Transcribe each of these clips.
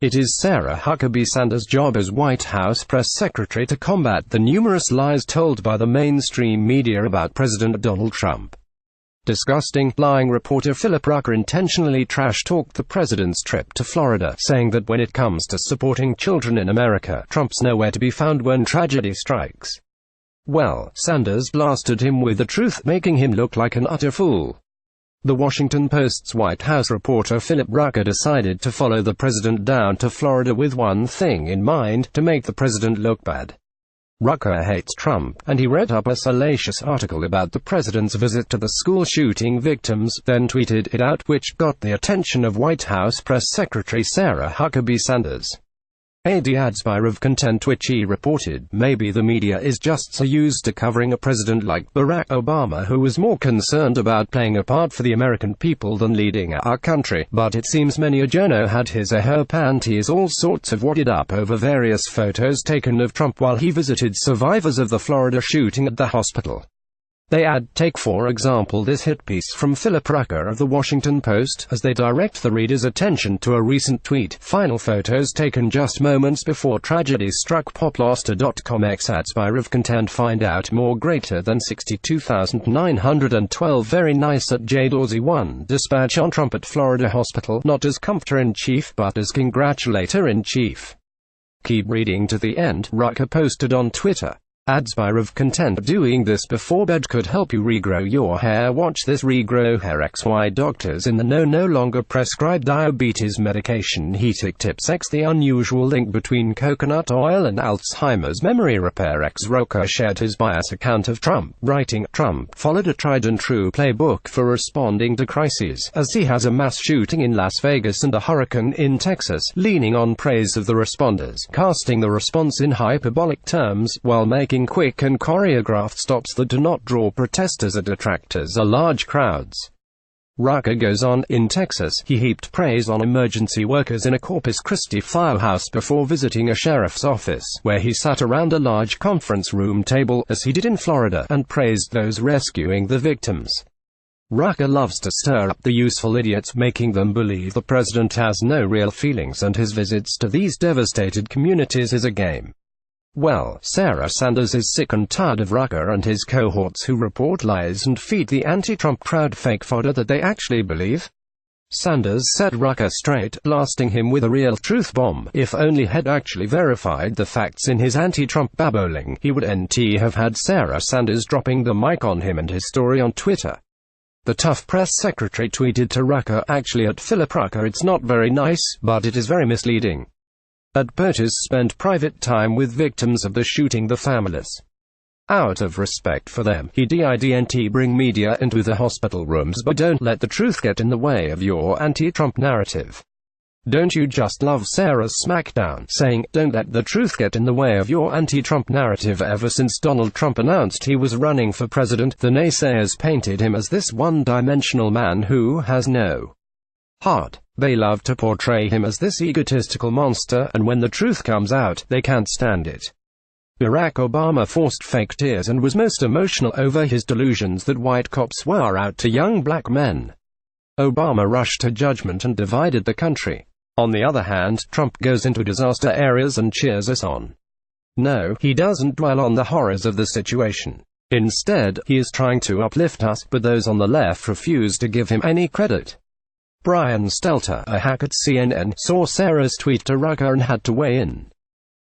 It is Sarah Huckabee Sanders' job as White House press secretary to combat the numerous lies told by the mainstream media about President Donald Trump. Disgusting, lying reporter Philip Rucker intentionally trash-talked the president's trip to Florida, saying that when it comes to supporting children in America, Trump's nowhere to be found when tragedy strikes. Well, Sanders blasted him with the truth, making him look like an utter fool. The Washington Post's White House reporter Philip Rucker decided to follow the president down to Florida with one thing in mind: to make the president look bad. Rucker hates Trump, and he read up a salacious article about the president's visit to the school shooting victims, then tweeted it out, which got the attention of White House press secretary Sarah Huckabee Sanders. Adds by Rev Content, which he reported, maybe the media is just so used to covering a president like Barack Obama, who was more concerned about playing a part for the American people than leading our country, but it seems many a journo had his or her panties all sorts of wadded up over various photos taken of Trump while he visited survivors of the Florida shooting at the hospital. They take for example this hit piece from Philip Rucker of The Washington Post, as they direct the reader's attention to a recent tweet: final photos taken just moments before tragedy struck. Poploster.com ads by Rev Content. Find out more. Greater than 62,912. Very nice at J. Dorsey 1. Dispatch on Trump at Florida hospital, not as comforter-in-chief but as congratulator-in-chief. Keep reading to the end, Rucker posted on Twitter. Ads by Rev Content. Doing this before bed could help you regrow your hair. Watch this: regrow hair XY. Doctors in the know no longer prescribe diabetes medication. Heatic tips X. The unusual link between coconut oil and Alzheimer's memory repair X. Rucker shared his bias account of Trump, writing, Trump followed a tried-and-true playbook for responding to crises, as he has a mass shooting in Las Vegas and a hurricane in Texas, leaning on praise of the responders, casting the response in hyperbolic terms, while making quick and choreographed stops that do not draw protesters or detractors or large crowds. Rucker goes on, in Texas, he heaped praise on emergency workers in a Corpus Christi firehouse before visiting a sheriff's office, where he sat around a large conference room table, as he did in Florida, and praised those rescuing the victims. Rucker loves to stir up the useful idiots, making them believe the president has no real feelings and his visits to these devastated communities is a game. Well, Sarah Sanders is sick and tired of Rucker and his cohorts who report lies and feed the anti-Trump crowd fake fodder that they actually believe. Sanders set Rucker straight, blasting him with a real truth bomb. If only he'd actually verified the facts in his anti-Trump babbling, he would have had Sarah Sanders dropping the mic on him and his story on Twitter. The tough press secretary tweeted to Rucker, actually at Philip Rucker, it's not very nice, but it is very misleading. At POTUS spent private time with victims of the shooting, the families. Out of respect for them, he didn't bring media into the hospital rooms, but don't let the truth get in the way of your anti-Trump narrative. Don't you just love Sarah's smackdown, saying, don't let the truth get in the way of your anti-Trump narrative? Ever since Donald Trump announced he was running for president, the naysayers painted him as this one-dimensional man who has no heart. They love to portray him as this egotistical monster, and when the truth comes out, they can't stand it. Barack Obama forced fake tears and was most emotional over his delusions that white cops were out to young black men. Obama rushed to judgment and divided the country. On the other hand, Trump goes into disaster areas and cheers us on. No, he doesn't dwell on the horrors of the situation. Instead, he is trying to uplift us, but those on the left refuse to give him any credit. Brian Stelter, a hack at CNN, saw Sarah's tweet to Rucker and had to weigh in.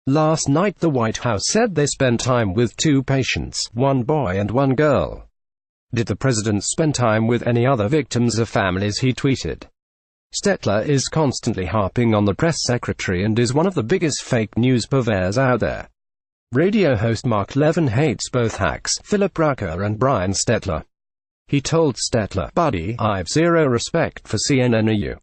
Last night the White House said they spent time with 2 patients, 1 boy and 1 girl. Did the president spend time with any other victims or families? He tweeted. Stetler is constantly harping on the press secretary and is one of the biggest fake news purveyors out there. Radio host Mark Levin hates both hacks, Philip Rucker and Brian Stelter. He told Stetler, buddy, I've zero respect for CNN or you.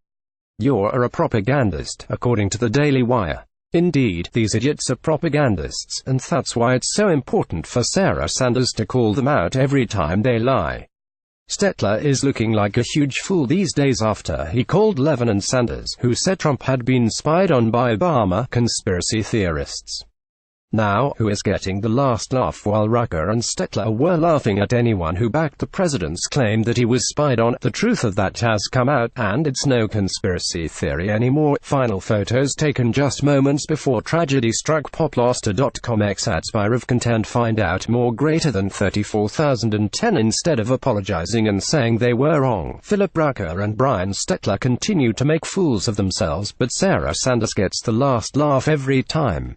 You're a propagandist, according to the Daily Wire. Indeed, these idiots are propagandists, and that's why it's so important for Sarah Sanders to call them out every time they lie. Stetler is looking like a huge fool these days after he called Levin and Sanders, who said Trump had been spied on by Obama, conspiracy theorists. Now, who is getting the last laugh? While Rucker and Stettler were laughing at anyone who backed the president's claim that he was spied on, the truth of that has come out, and it's no conspiracy theory anymore. Final photos taken just moments before tragedy struck. Poploster.com X ad spire of content. Find out more. Greater than 34,010. Instead of apologizing and saying they were wrong, Philip Rucker and Brian Stettler continue to make fools of themselves, but Sarah Sanders gets the last laugh every time.